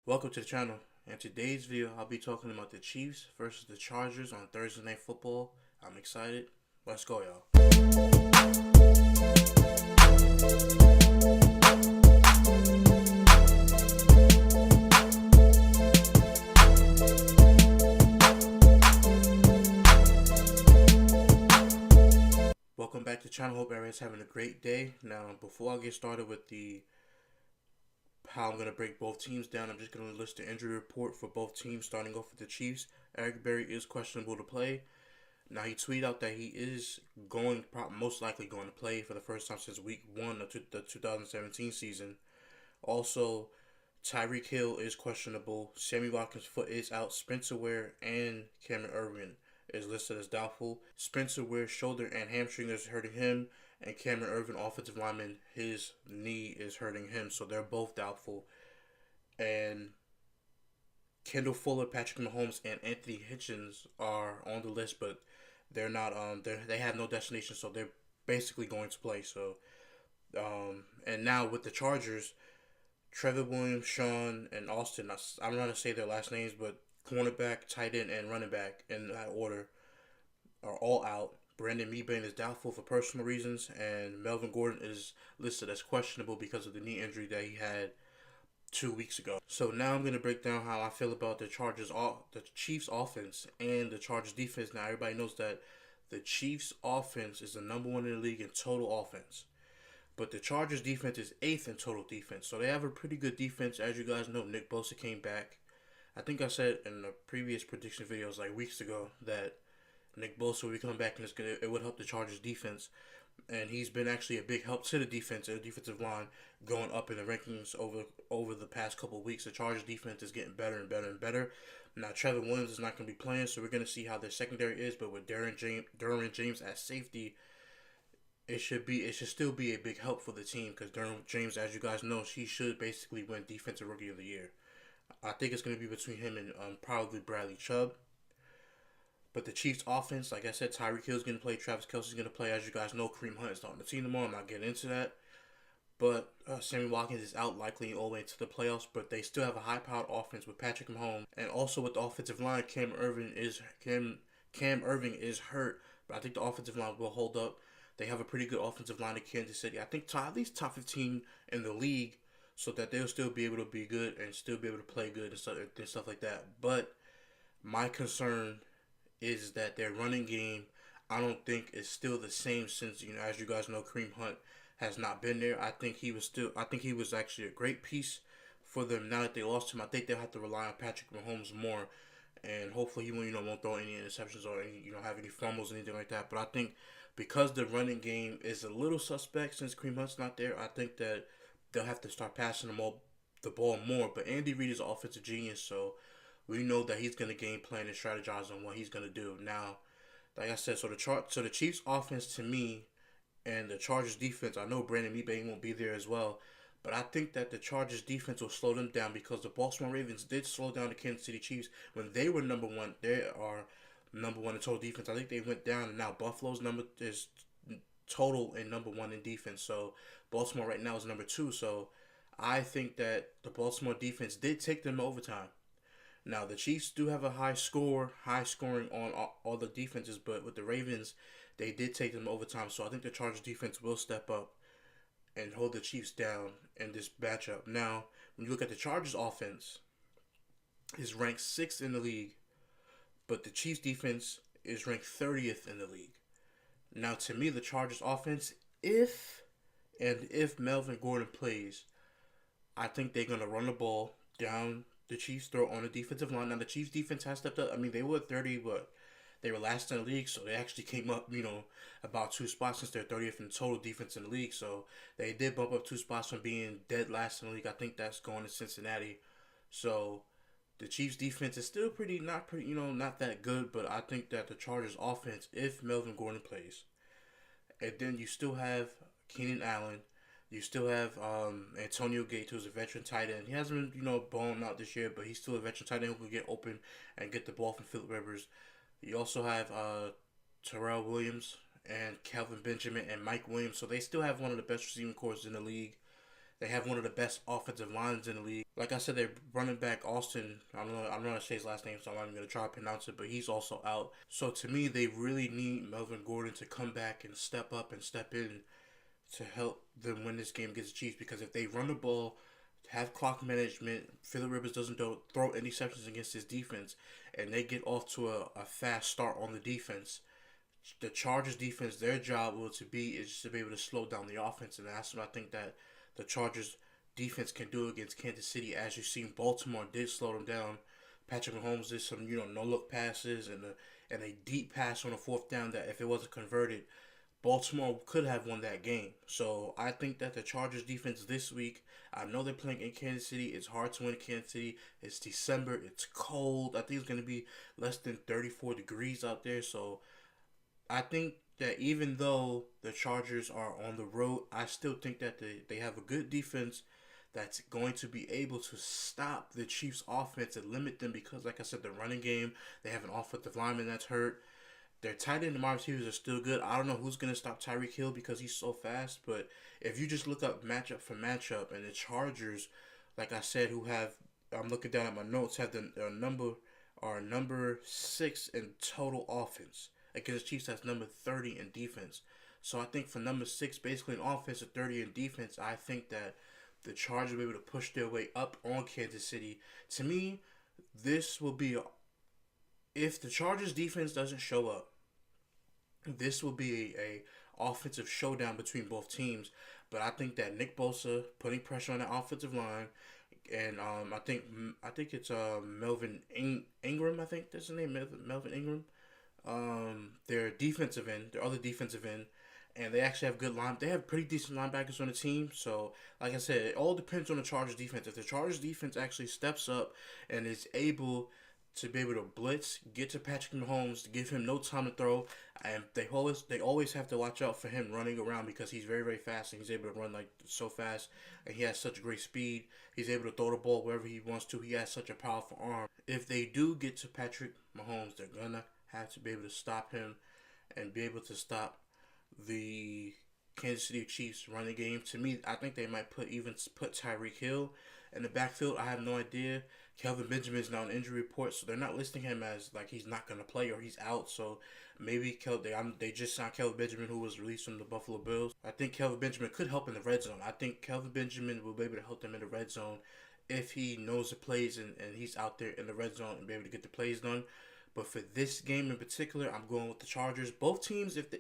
Welcome to the channel. In today's video, I'll be talking about the Chiefs versus the Chargers on Thursday Night Football. I'm excited. Let's go, y'all. Welcome back to the channel. Hope everyone's having a great day. Now, before I get started with how I'm going to break both teams down, I'm just going to list the injury report for both teams, starting off with the Chiefs. Eric Berry is questionable to play. Now, he tweeted out that he is most likely going to play for the first time since week 1 of the 2017 season. Also, Tyreek Hill is questionable. Sammy Watkins' foot is out. Spencer Ware and Cameron Erving is listed as doubtful. Spencer Ware's shoulder and hamstring is hurting him, and Cameron Erving, offensive lineman, his knee is hurting him, so they're both doubtful. And Kendall Fuller, Patrick Mahomes, and Anthony Hitchens are on the list, but they're not. They have no destination, so they're basically going to play. So, and now with the Chargers, Trevor Williams, Sean, and Austin. I'm not gonna say their last names, but cornerback, tight end, and running back in that order are all out. Brandon Mebane is doubtful for personal reasons, and Melvin Gordon is listed as questionable because of the knee injury that he had 2 weeks ago. So now I'm gonna break down how I feel about the Chiefs offense and the Chargers defense. Now everybody knows that the Chiefs offense is the number 1 in the league in total offense, but the Chargers defense is 8th in total defense. So they have a pretty good defense. As you guys know, Nick Bosa came back. I think I said in the previous prediction videos like weeks ago that Nick Bosa will be coming back and it would help the Chargers defense. And he's been actually a big help to the defense and the defensive line going up in the rankings over the past couple of weeks. The Chargers defense is getting better and better and better. Now Trevor Williams is not going to be playing, so we're going to see how their secondary is. But with Derwin James at safety, it should still be a big help for the team because Derwin James, as you guys know, he should basically win Defensive Rookie of the Year. I think it's going to be between him and probably Bradley Chubb. But the Chiefs' offense, like I said, Tyreek Hill is going to play. Travis Kelce is going to play. As you guys know, Kareem Hunt is not on the team tomorrow. I'm not getting into that. But Sammy Watkins is out likely all the way to the playoffs. But they still have a high-powered offense with Patrick Mahomes. And also with the offensive line, Cam Erving is hurt. But I think the offensive line will hold up. They have a pretty good offensive line in Kansas City. I think at least top 15 in the league, so that they'll still be able to be good and still be able to play good and stuff like that. But my concern is that their running game, I don't think is still the same since, as you guys know, Kareem Hunt has not been there. I think he was actually a great piece for them. Now that they lost him, I think they'll have to rely on Patrick Mahomes more, and hopefully he won't throw any interceptions or have any fumbles or anything like that. But I think because the running game is a little suspect since Kareem Hunt's not there, I think that they'll have to start passing the ball more. But Andy Reid is an offensive genius, so we know that he's going to game plan and strategize on what he's going to do. Now, like I said, so the Chiefs offense to me and the Chargers defense, I know Brandon Mebane won't be there as well, but I think that the Chargers defense will slow them down because the Baltimore Ravens did slow down the Kansas City Chiefs when they were number 1. They are number 1 in total defense. I think they went down, and now Buffalo's number is total and number 1 in defense. So Baltimore right now is number 2. So I think that the Baltimore defense did take them overtime. Now, the Chiefs do have a high scoring on all the defenses, but with the Ravens, they did take them overtime. So I think the Chargers defense will step up and hold the Chiefs down in this matchup. Now, when you look at the Chargers offense, is ranked 6th in the league, but the Chiefs defense is ranked 30th in the league. Now, to me, the Chargers offense, if Melvin Gordon plays, I think they're going to run the ball down the Chiefs' throw on the defensive line. Now, the Chiefs' defense has stepped up. I mean, they were 30, but they were last in the league, so they actually came up, about 2 spots since they're 30th in total defense in the league. So they did bump up 2 spots from being dead last in the league. I think that's going to Cincinnati. So the Chiefs' defense is still not that good, but I think that the Chargers' offense, if Melvin Gordon plays, and then you still have Keenan Allen, you still have Antonio Gates, who's a veteran tight end. He hasn't been, balling out this year, but he's still a veteran tight end who can get open and get the ball from Philip Rivers. You also have Terrell Williams and Kelvin Benjamin and Mike Williams. So they still have one of the best receiving corps in the league. They have one of the best offensive lines in the league. Like I said, they're running back Austin. I'm not gonna say his last name, so I'm not even gonna try to pronounce it. But he's also out. So to me, they really need Melvin Gordon to come back and step up and step in to help them win this game against the Chiefs. Because if they run the ball, have clock management, Phillip Rivers doesn't throw interceptions against his defense, and they get off to a fast start on the defense. The Chargers defense, their job will to be is just to be able to slow down the offense, and that's what I think that the Chargers defense can do against Kansas City. As you've seen, Baltimore did slow them down. Patrick Mahomes did some no look passes and a deep pass on a fourth down that if it wasn't converted, Baltimore could have won that game. So I think that the Chargers defense this week, I know they're playing in Kansas City. It's hard to win in Kansas City. It's December. It's cold. I think it's going to be less than 34 degrees out there. So I think that even though the Chargers are on the road, I still think that they have a good defense that's going to be able to stop the Chiefs' offense and limit them because, like I said, the running game, they have an offensive lineman that's hurt. Their tight end and wide receivers are still good. I don't know who's going to stop Tyreek Hill because he's so fast, but if you just look up matchup for matchup, and the Chargers, like I said, who have, I'm looking down at my notes, have number 6 in total offense. Against Chiefs, that's number 30 in defense. So I think for number 6, basically in offense and 30 in defense, I think that the Chargers will be able to push their way up on Kansas City. To me, this will be if the Chargers defense doesn't show up, this will be a offensive showdown between both teams. But I think that Nick Bosa putting pressure on the offensive line, and I think it's Melvin Ingram. I think that's his name, Melvin Ingram. Their defensive end, their other defensive end, and they actually have good line. They have pretty decent linebackers on the team. So, like I said, it all depends on the Chargers defense. If the Chargers defense actually steps up and is able to be able to blitz, get to Patrick Mahomes, to give him no time to throw, and they always have to watch out for him running around because he's very very fast and he's able to run like so fast and he has such great speed. He's able to throw the ball wherever he wants to. He has such a powerful arm. If they do get to Patrick Mahomes, they're gonna have to be able to stop him and be able to stop the Kansas City Chiefs running game. To me, I think they might put Tyreek Hill in the backfield. I have no idea. Kelvin Benjamin is now on injury report, so they're not listing him as like he's not going to play or he's out. So maybe they just signed Kelvin Benjamin, who was released from the Buffalo Bills. I think Kelvin Benjamin could help in the red zone. I think Kelvin Benjamin will be able to help them in the red zone if he knows the plays and he's out there in the red zone and be able to get the plays done. But for this game in particular, I'm going with the Chargers. Both teams, if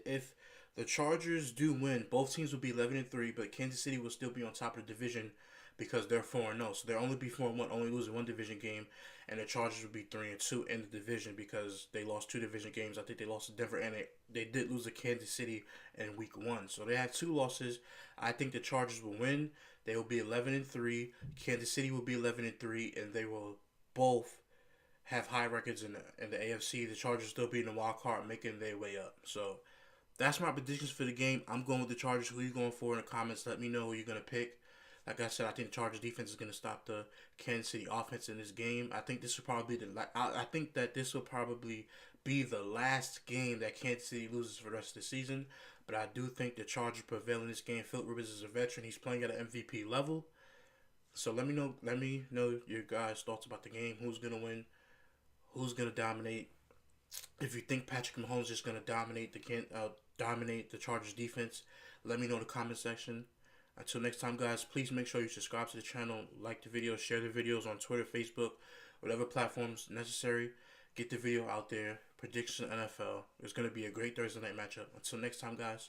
the Chargers do win, both teams will be 11-3, but Kansas City will still be on top of the division because they're 4-0. So they'll only be 4-1, only losing one division game, and the Chargers will be 3-2 in the division because they lost 2 division games. I think they lost to Denver, and they did lose to Kansas City in week 1. So they had 2 losses. I think the Chargers will win. They will be 11-3. Kansas City will be 11-3, and they will both have high records in the AFC. The Chargers still being the wild card, making their way up. So that's my predictions for the game. I'm going with the Chargers. Who are you going for in the comments? Let me know who you're going to pick. Like I said, I think the Chargers defense is going to stop the Kansas City offense in this game. I think this will probably be I think that this will probably be the last game that Kansas City loses for the rest of the season. But I do think the Chargers prevail in this game. Phillip Rivers is a veteran. He's playing at an MVP level. So let me know your guys' thoughts about the game. Who's going to win? Who's going to dominate? If you think Patrick Mahomes is going to dominate the Chargers defense, let me know in the comment section. Until next time, guys, please make sure you subscribe to the channel, like the video, share the videos on Twitter, Facebook, whatever platforms necessary. Get the video out there. Predictions NFL. It's going to be a great Thursday night matchup. Until next time, guys.